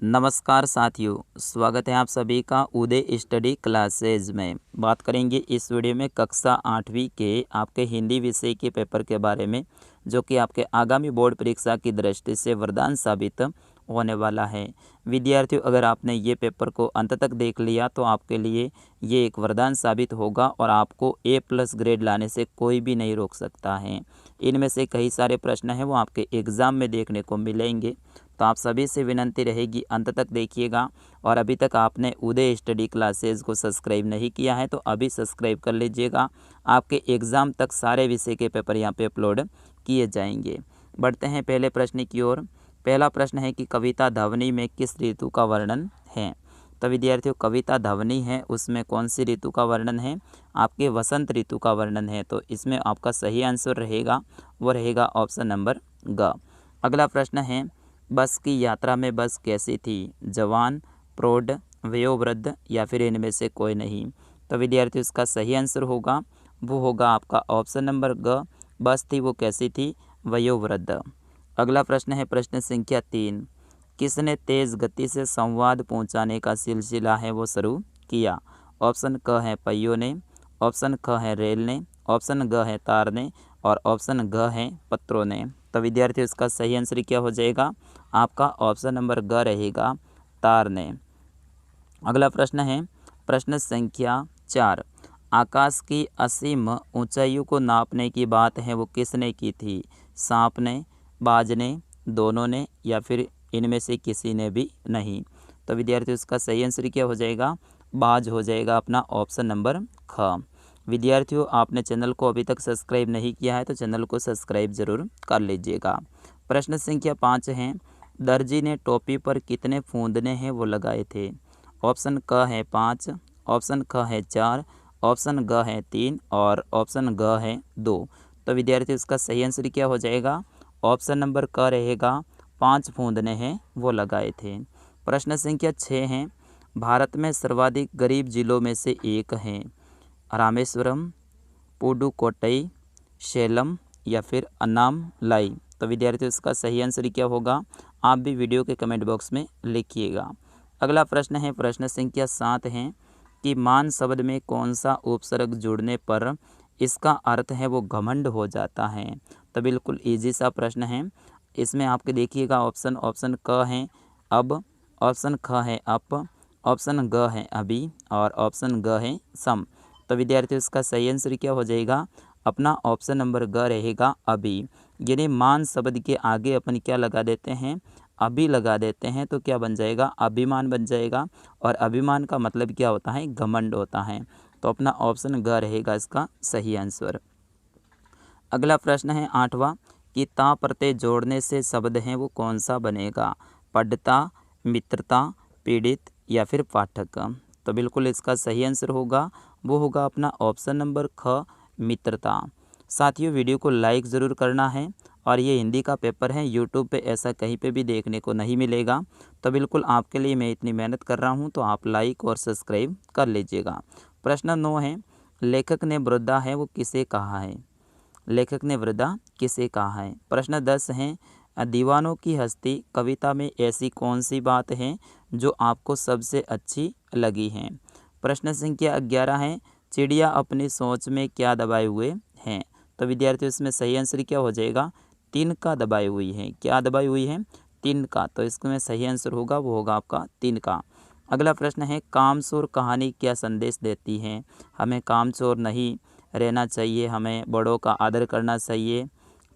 नमस्कार साथियों, स्वागत है आप सभी का उदय स्टडी क्लासेज में। बात करेंगे इस वीडियो में कक्षा 8वीं के आपके हिंदी विषय के पेपर के बारे में, जो कि आपके आगामी बोर्ड परीक्षा की दृष्टि से वरदान साबित होने वाला है। विद्यार्थियों, अगर आपने ये पेपर को अंत तक देख लिया तो आपके लिए ये एक वरदान साबित होगा और आपको A+ ग्रेड लाने से कोई भी नहीं रोक सकता है। इनमें से कई सारे प्रश्न हैं वो आपके एग्ज़ाम में देखने को मिलेंगे, तो आप सभी से विनंती रहेगी अंत तक देखिएगा। और अभी तक आपने उदय स्टडी क्लासेस को सब्सक्राइब नहीं किया है तो अभी सब्सक्राइब कर लीजिएगा। आपके एग्ज़ाम तक सारे विषय के पेपर यहाँ पे अपलोड किए जाएंगे। बढ़ते हैं पहले प्रश्न की ओर। पहला प्रश्न है कि कविता ध्वनि में किस ऋतु का वर्णन है। तो विद्यार्थियों, कविता ध्वनि है उसमें कौन सी ऋतु का वर्णन है? आपके वसंत ऋतु का वर्णन है। तो इसमें आपका सही आंसर रहेगा वो रहेगा ऑप्शन नंबर ग। अगला प्रश्न है, बस की यात्रा में बस कैसी थी? जवान, प्रौढ़, वयोवृद्ध या फिर इनमें से कोई नहीं। तो विद्यार्थियों, इसका सही आंसर होगा वो होगा आपका ऑप्शन नंबर ग। बस थी वो कैसी थी? वयोवृद्ध। अगला प्रश्न है प्रश्न संख्या 3, किसने तेज़ गति से संवाद पहुंचाने का सिलसिला है वो शुरू किया? ऑप्शन क है पहियों ने, ऑप्शन ख है रेल ने, ऑप्शन ग है तार ने और ऑप्शन घ है पत्रों ने। तो विद्यार्थियों, इसका सही आंसर क्या हो जाएगा? आपका ऑप्शन नंबर ग रहेगा, तार ने। अगला प्रश्न है प्रश्न संख्या 4, आकाश की असीम ऊंचाइयों को नापने की बात है वो किसने की थी? सांप ने, बाज ने, दोनों ने या फिर इनमें से किसी ने भी नहीं। तो विद्यार्थियों, इसका सही आंसर क्या हो जाएगा? बाज हो जाएगा अपना ऑप्शन नंबर ख। विद्यार्थियों, आपने चैनल को अभी तक सब्सक्राइब नहीं किया है तो चैनल को सब्सक्राइब जरूर कर लीजिएगा। प्रश्न संख्या 5 है, दर्जी ने टोपी पर कितने फूंदने हैं वो लगाए थे? ऑप्शन क है 5, ऑप्शन ख है 4, ऑप्शन ग है 3 और ऑप्शन ग है 2। तो विद्यार्थियों, इसका सही आंसर क्या हो जाएगा? ऑप्शन नंबर क रहेगा, 5 फूंदने हैं वो लगाए थे। प्रश्न संख्या 6 है, भारत में सर्वाधिक गरीब जिलों में से एक है। रामेश्वरम, पुडुकोट्टई, सेलम या फिर अन्नामलाई। तो विद्यार्थियों, इसका सही आंसर क्या होगा? आप भी वीडियो के कमेंट बॉक्स में लिखिएगा। अगला प्रश्न है प्रश्न संख्या 7 है कि मान शब्द में कौन सा उपसर्ग जुड़ने पर इसका अर्थ है वो घमंड हो जाता है? तो बिल्कुल इजी सा प्रश्न है। इसमें आपके देखिएगा ऑप्शन क है अब, ऑप्शन ख है अप, ऑप्शन ग है अभी और ऑप्शन ग है सम। तो विद्यार्थियों, इसका सही आंसर क्या हो जाएगा? अपना ऑप्शन नंबर ग रहेगा, अभी। यानी मान शब्द के आगे अपन क्या लगा देते हैं? अभी लगा देते हैं तो क्या बन जाएगा? अभिमान बन जाएगा। और अभिमान का मतलब क्या होता है? घमंड होता है। तो अपना ऑप्शन ग रहेगा इसका सही आंसर। अगला प्रश्न है 8वां कि ता प्रत्यय जोड़ने से शब्द है वो कौन सा बनेगा? पढ़ता, मित्रता, पीड़ित या फिर पाठक। तो बिल्कुल इसका सही आंसर होगा वो होगा अपना ऑप्शन नंबर ख, मित्रता। साथियों, वीडियो को लाइक ज़रूर करना है और ये हिंदी का पेपर है, यूट्यूब पे ऐसा कहीं पे भी देखने को नहीं मिलेगा। तो बिल्कुल आपके लिए मैं इतनी मेहनत कर रहा हूँ तो आप लाइक और सब्सक्राइब कर लीजिएगा। प्रश्न 9 है, लेखक ने वृद्धा है वो किसे कहा है? लेखक ने वृद्धा किसे कहा है? प्रश्न 10 है, दीवानों की हस्ती कविता में ऐसी कौन सी बात है जो आपको सबसे अच्छी लगी है? प्रश्न संख्या 11 है, चिड़िया अपनी सोच में क्या दबाए हुए हैं? तो विद्यार्थियों, इसमें सही आंसर क्या हो जाएगा? तिनका दबाई हुई है। क्या दबाई हुई है? तिनका। तो इसमें सही आंसर होगा वो होगा आपका तिनका। अगला प्रश्न है, कामचोर कहानी क्या संदेश देती है? हमें कामचोर नहीं रहना चाहिए, हमें बड़ों का आदर करना चाहिए।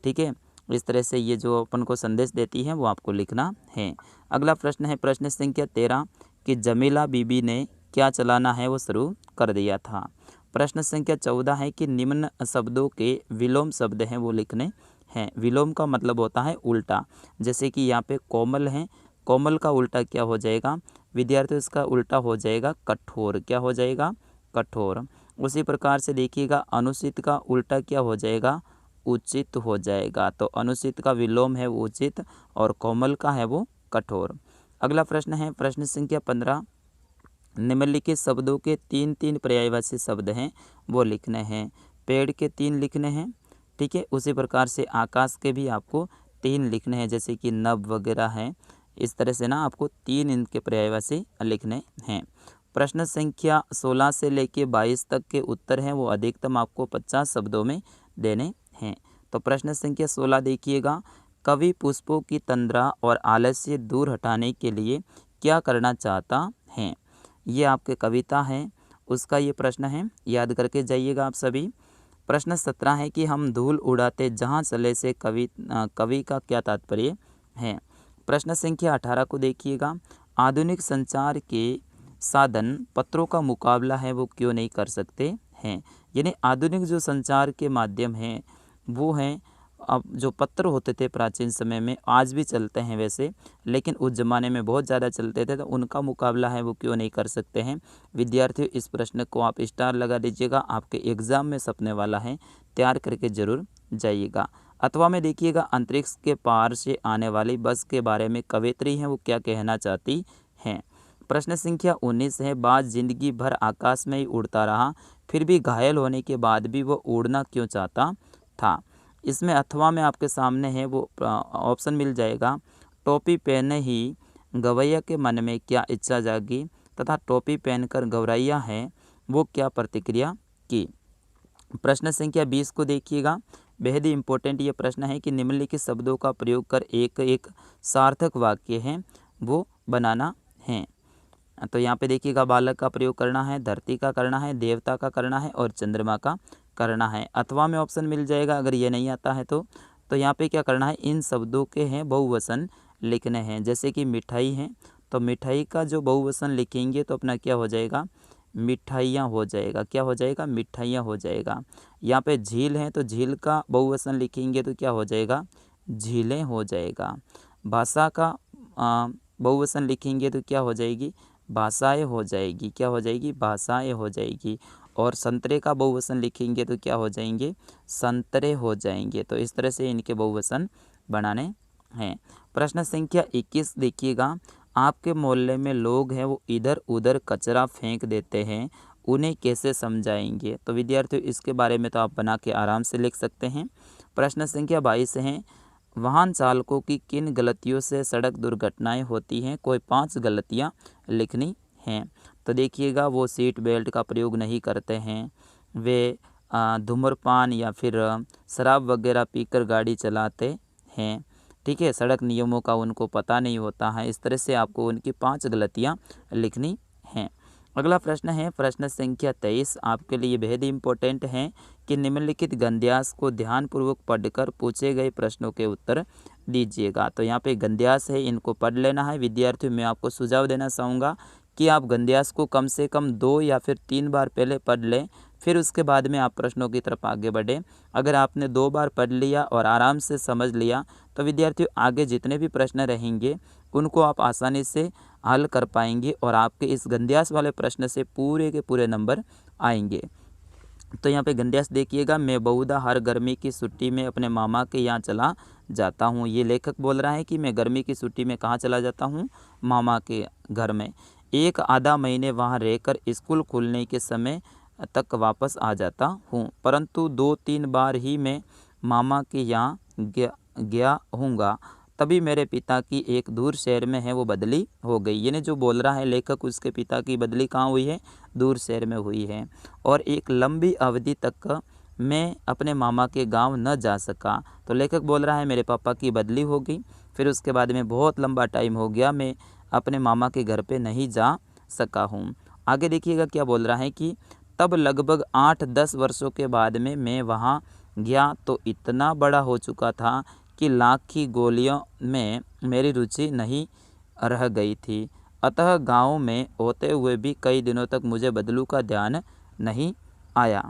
ठीक है, इस तरह से ये जो अपन को संदेश देती है वो आपको लिखना है। अगला प्रश्न है प्रश्न संख्या 13 कि जमीला बीबी ने क्या चलाना है वो शुरू कर दिया था। प्रश्न संख्या 14 है कि निम्न शब्दों के विलोम शब्द हैं वो लिखने हैं। विलोम का मतलब होता है उल्टा। जैसे कि यहाँ पे कोमल है, कोमल का उल्टा क्या हो जाएगा? विद्यार्थियों, इसका उल्टा हो जाएगा कठोर। क्या हो जाएगा? कठोर। उसी प्रकार से देखिएगा अनुचित का उल्टा क्या हो जाएगा? उचित हो जाएगा। तो अनुचित का विलोम है वो उचित और कोमल का है वो कठोर। अगला प्रश्न है प्रश्न संख्या 15, निम्नलिखित शब्दों के 3 पर्यायवाची शब्द हैं वो लिखने हैं। पेड़ के 3 लिखने हैं, ठीक है। उसी प्रकार से आकाश के भी आपको 3 लिखने हैं, जैसे कि नभ वगैरह हैं इस तरह से ना आपको 3 इनके पर्यायवाची लिखने हैं। प्रश्न संख्या 16 से लेके 22 तक के उत्तर हैं वो अधिकतम आपको 50 शब्दों में देने हैं। तो प्रश्न संख्या 16 देखिएगा, कवि पुष्पों की तंद्रा और आलस्य दूर हटाने के लिए क्या करना चाहता है। ये आपके कविता है, उसका ये प्रश्न है, याद करके जाइएगा आप सभी। प्रश्न 17 है कि हम धूल उड़ाते जहाँ चले से कवि का क्या तात्पर्य है। प्रश्न संख्या 18 को देखिएगा, आधुनिक संचार के साधन पत्रों का मुकाबला है वो क्यों नहीं कर सकते हैं। यानी आधुनिक जो संचार के माध्यम हैं वो हैं, अब जो पत्र होते थे प्राचीन समय में, आज भी चलते हैं वैसे, लेकिन उस ज़माने में बहुत ज़्यादा चलते थे, तो उनका मुकाबला है वो क्यों नहीं कर सकते हैं। विद्यार्थियों इस प्रश्न को आप स्टार लगा दीजिएगा, आपके एग्ज़ाम में सपने वाला है, तैयार करके ज़रूर जाइएगा। अथवा में देखिएगा, अंतरिक्ष के पार से आने वाली बस के बारे में कवयित्री हैं वो क्या कहना चाहती हैं। प्रश्न संख्या 19 है, बाज जिंदगी भर आकाश में ही उड़ता रहा, फिर भी घायल होने के बाद भी वो उड़ना क्यों चाहता था। इसमें अथवा में आपके सामने है वो ऑप्शन मिल जाएगा, टोपी पहने ही गवैया के मन में क्या इच्छा जागी, तथा टोपी पहनकर गौरैया है वो क्या प्रतिक्रिया की। प्रश्न संख्या 20 को देखिएगा, बेहद ही इम्पोर्टेंट ये प्रश्न है कि निम्नलिखित शब्दों का प्रयोग कर एक एक सार्थक वाक्य है वो बनाना है। तो यहाँ पे देखिएगा, बालक का प्रयोग करना है, धरती का करना है, देवता का करना है और चंद्रमा का करना है। अथवा में ऑप्शन मिल जाएगा, अगर ये नहीं आता है तो यहाँ पे क्या करना है, इन शब्दों के हैं बहुवचन लिखने हैं। जैसे कि मिठाई है, तो मिठाई का जो बहुवचन लिखेंगे तो अपना क्या हो जाएगा, मिठाइयाँ हो जाएगा। क्या हो जाएगा, मिठाइयाँ हो जाएगा। यहाँ पे झील है, तो झील का बहुवचन लिखेंगे तो क्या हो जाएगा, झीलें हो जाएगा। भाषा का बहुवचन लिखेंगे तो क्या हो जाएगी, भाषाएं हो जाएगी। क्या हो जाएगी, भाषाएं हो जाएगी। और संतरे का बहुवचन लिखेंगे तो क्या हो जाएंगे, संतरे हो जाएंगे। तो इस तरह से इनके बहुवचन बनाने हैं। प्रश्न संख्या 21 देखिएगा, आपके मोहल्ले में लोग हैं वो इधर उधर कचरा फेंक देते हैं, उन्हें कैसे समझाएंगे। तो विद्यार्थियों इसके बारे में तो आप बना के आराम से लिख सकते हैं। प्रश्न संख्या 22 है, वाहन चालकों की किन गलतियों से सड़क दुर्घटनाएं होती हैं, कोई 5 गलतियां लिखनी हैं। तो देखिएगा, वो सीट बेल्ट का प्रयोग नहीं करते हैं, वे धूम्रपान या फिर शराब वगैरह पीकर गाड़ी चलाते हैं, ठीक है, सड़क नियमों का उनको पता नहीं होता है। इस तरह से आपको उनकी 5 गलतियां लिखनी हैं। अगला प्रश्न है प्रश्न संख्या 23, आपके लिए बेहद इंपॉर्टेंट है कि निम्नलिखित गद्यांश को ध्यानपूर्वक पढ़कर पूछे गए प्रश्नों के उत्तर दीजिएगा। तो यहाँ पे गद्यांश है, इनको पढ़ लेना है। विद्यार्थियों मैं आपको सुझाव देना चाहूँगा कि आप गद्यांश को कम से कम 2 या फिर 3 बार पहले पढ़ लें, फिर उसके बाद में आप प्रश्नों की तरफ आगे बढ़ें। अगर आपने 2 बार पढ़ लिया और आराम से समझ लिया तो विद्यार्थियों आगे जितने भी प्रश्न रहेंगे उनको आप आसानी से हल कर पाएंगे और आपके इस गद्यांश वाले प्रश्न से पूरे के पूरे नंबर आएंगे। तो यहाँ पे गद्यांश देखिएगा, मैं बहुधा हर गर्मी की छुट्टी में अपने मामा के यहाँ चला जाता हूँ। ये लेखक बोल रहा है कि मैं गर्मी की छुट्टी में कहाँ चला जाता हूँ, मामा के घर में। एक आधा महीने वहाँ रहकर स्कूल खुलने के समय तक वापस आ जाता हूँ, परंतु 2-3 बार ही मैं मामा के यहाँ गया हूँगा, तभी मेरे पिता की एक दूर शहर में है वो बदली हो गई। यानी जो बोल रहा है लेखक, उसके पिता की बदली कहाँ हुई है, दूर शहर में हुई है। और एक लंबी अवधि तक मैं अपने मामा के गांव न जा सका। तो लेखक बोल रहा है मेरे पापा की बदली हो गई, फिर उसके बाद में बहुत लंबा टाइम हो गया मैं अपने मामा के घर पे नहीं जा सका हूँ। आगे देखिएगा क्या बोल रहा है कि तब लगभग 8-10 वर्षों के बाद में मैं वहाँ गया तो इतना बड़ा हो चुका था कि लाख की गोलियों में मेरी रुचि नहीं रह गई थी। अतः गांव में होते हुए भी कई दिनों तक मुझे बदलू का ध्यान नहीं आया।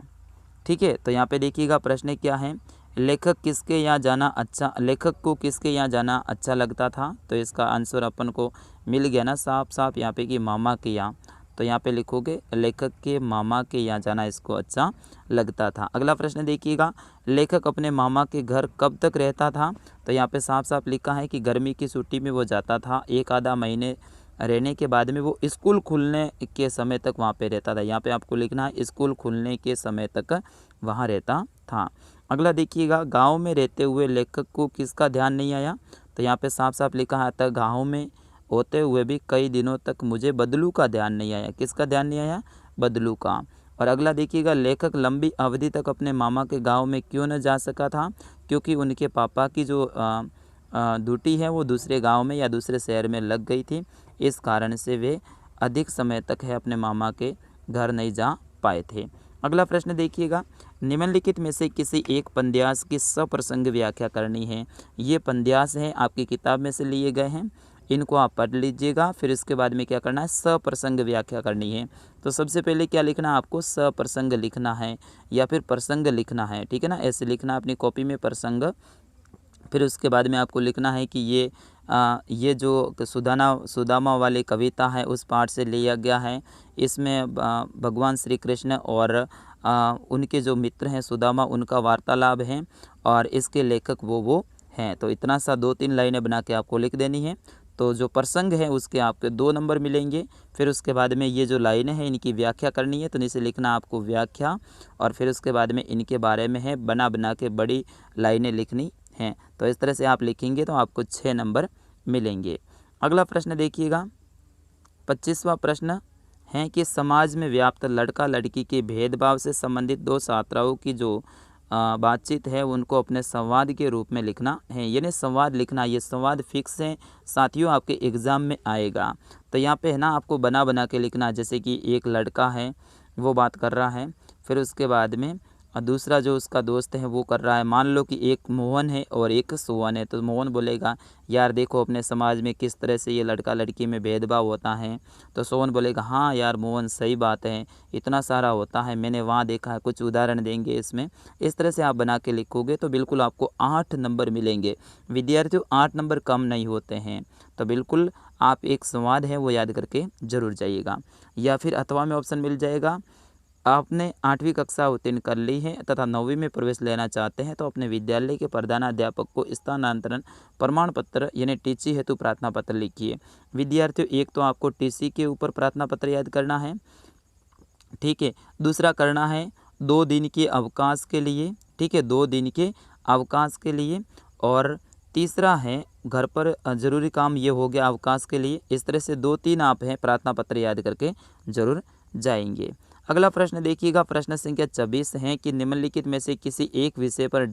ठीक है, तो यहाँ पे देखिएगा प्रश्न क्या है, लेखक को किसके यहाँ जाना अच्छा लगता था। तो इसका आंसर अपन को मिल गया ना साफ साफ यहाँ पे कि मामा के यहाँ। तो यहाँ पे लिखोगे लेखक के मामा के यहाँ जाना इसको अच्छा लगता था। अगला प्रश्न देखिएगा, लेखक अपने मामा के घर कब तक रहता था। तो यहाँ पे साफ साफ लिखा है कि गर्मी की छुट्टी में वो जाता था, एक आधा महीने रहने के बाद में वो स्कूल खुलने के समय तक वहाँ पे रहता था। यहाँ पे आपको लिखना है स्कूल खुलने के समय तक वहाँ रहता था। अगला देखिएगा, गांव में रहते हुए लेखक को किसका ध्यान नहीं आया। तो यहाँ पे साफ साफ लिखा है अतः गांव में होते हुए भी कई दिनों तक मुझे बदलू का ध्यान नहीं आया। किसका ध्यान नहीं आया? बदलू का। और अगला देखिएगा, लेखक लंबी अवधि तक अपने मामा के गांव में क्यों न जा सका था? क्योंकि उनके पापा की जो ड्यूटी है वो दूसरे गांव में या दूसरे शहर में लग गई थी। इस कारण से वे अधिक समय तक है अपने मामा के घर नहीं जा पाए थे। अगला प्रश्न देखिएगा, निम्नलिखित में से किसी एक पद्यांश की सप्रसंग व्याख्या करनी है। ये पद्यांश हैं आपकी किताब में से लिए गए हैं, इनको आप पढ़ लीजिएगा। फिर इसके बाद में क्या करना है? सप्रसंग व्याख्या करनी है। तो सबसे पहले क्या लिखना है आपको? सप्रसंग लिखना है या फिर प्रसंग लिखना है, ठीक है ना। ऐसे लिखना है अपनी कॉपी में, प्रसंग। फिर उसके बाद में आपको लिखना है कि ये जो सुदामा वाली कविता है उस पाठ से लिया गया है। इसमें भगवान श्री कृष्ण और उनके जो मित्र हैं सुदामा, उनका वार्तालाप है और इसके लेखक वो हैं। तो इतना सा 2-3 लाइनें बना के आपको लिख देनी है। तो जो प्रसंग है उसके आपके 2 नंबर मिलेंगे। फिर उसके बाद में ये जो लाइनें हैं इनकी व्याख्या करनी है, तो नीचे लिखना आपको व्याख्या। और फिर उसके बाद में इनके बारे में है बना के बड़ी लाइनें लिखनी हैं। तो इस तरह से आप लिखेंगे तो आपको 6 नंबर मिलेंगे। अगला प्रश्न देखिएगा, 25वां प्रश्न है कि समाज में व्याप्त लड़का लड़की के भेदभाव से संबंधित 2 छात्राओं की जो बातचीत है उनको अपने संवाद के रूप में लिखना है। यानी संवाद लिखना, ये संवाद फिक्स है साथियों, आपके एग्ज़ाम में आएगा। तो यहाँ पे है ना आपको बना के लिखना। जैसे कि एक लड़का है वो बात कर रहा है, फिर उसके बाद में दूसरा जो उसका दोस्त है वो कर रहा है। मान लो कि एक मोहन है और एक सोहन है, तो मोहन बोलेगा यार देखो अपने समाज में किस तरह से ये लड़का लड़की में भेदभाव होता है। तो सोहन बोलेगा हाँ यार मोहन सही बात है, इतना सारा होता है, मैंने वहाँ देखा है, कुछ उदाहरण देंगे इसमें। इस तरह से आप बना के लिखोगे तो बिल्कुल आपको 8 नंबर मिलेंगे। विद्यार्थियों 8 नंबर कम नहीं होते हैं, तो बिल्कुल आप एक संवाद है वो याद करके ज़रूर जाइएगा। या फिर अथवा में ऑप्शन मिल जाएगा, आपने 8वीं कक्षा उत्तीर्ण कर ली है तथा 9वीं में प्रवेश लेना चाहते हैं तो अपने विद्यालय के प्रधानाध्यापक को स्थानांतरण प्रमाण पत्र यानी टीसी हेतु प्रार्थना पत्र लिखिए। विद्यार्थियों एक तो आपको टीसी के ऊपर प्रार्थना पत्र याद करना है, ठीक है। दूसरा करना है 2 दिन के अवकाश के लिए, ठीक है, 2 दिन के अवकाश के लिए। और तीसरा है घर पर ज़रूरी काम, ये हो गया अवकाश के लिए। इस तरह से 2-3 आप हैं प्रार्थना पत्र याद करके ज़रूर जाएंगे। अगला प्रश्न देखिएगा, प्रश्न संख्या 26 है कि निम्नलिखित में से किसी एक विषय पर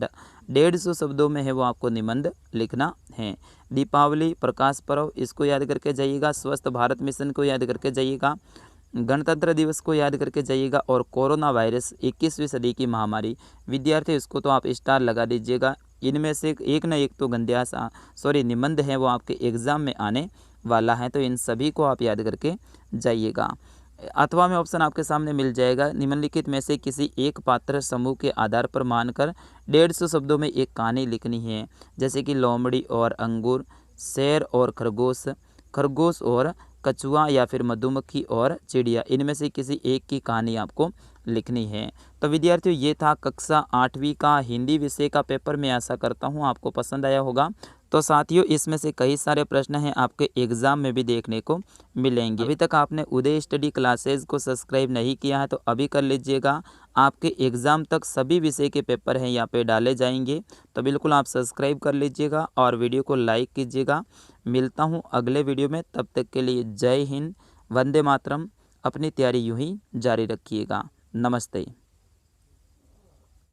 150 शब्दों में है वो आपको निबंध लिखना है। दीपावली, प्रकाश पर्व, इसको याद करके जाइएगा। स्वस्थ भारत मिशन को याद करके जाइएगा। गणतंत्र दिवस को याद करके जाइएगा। और कोरोना वायरस 21वीं सदी की महामारी। विद्यार्थी इसको तो आप स्टार लगा दीजिएगा। इनमें से एक ना एक तो निबंध है वो आपके एग्ज़ाम में आने वाला है, तो इन सभी को आप याद करके जाइएगा। अथवा में ऑप्शन आपके सामने मिल जाएगा, निम्नलिखित में से किसी एक पात्र समूह के आधार पर मानकर 150 शब्दों में एक कहानी लिखनी है। जैसे कि लोमड़ी और अंगूर, शेर और खरगोश, खरगोश और कछुआ, या फिर मधुमक्खी और चिड़िया। इनमें से किसी एक की कहानी आपको लिखनी है। तो विद्यार्थियों ये था कक्षा 8वीं का हिंदी विषय का पेपर। मैं आशा करता हूँ आपको पसंद आया होगा। तो साथियों इसमें से कई सारे प्रश्न हैं आपके एग्ज़ाम में भी देखने को मिलेंगे। अभी तक आपने उदय स्टडी क्लासेज को सब्सक्राइब नहीं किया है तो अभी कर लीजिएगा। आपके एग्ज़ाम तक सभी विषय के पेपर हैं यहाँ पे डाले जाएंगे, तो बिल्कुल आप सब्सक्राइब कर लीजिएगा और वीडियो को लाइक कीजिएगा। मिलता हूँ अगले वीडियो में, तब तक के लिए जय हिंद, वंदे मातरम। अपनी तैयारी यूँ ही जारी रखिएगा। नमस्ते।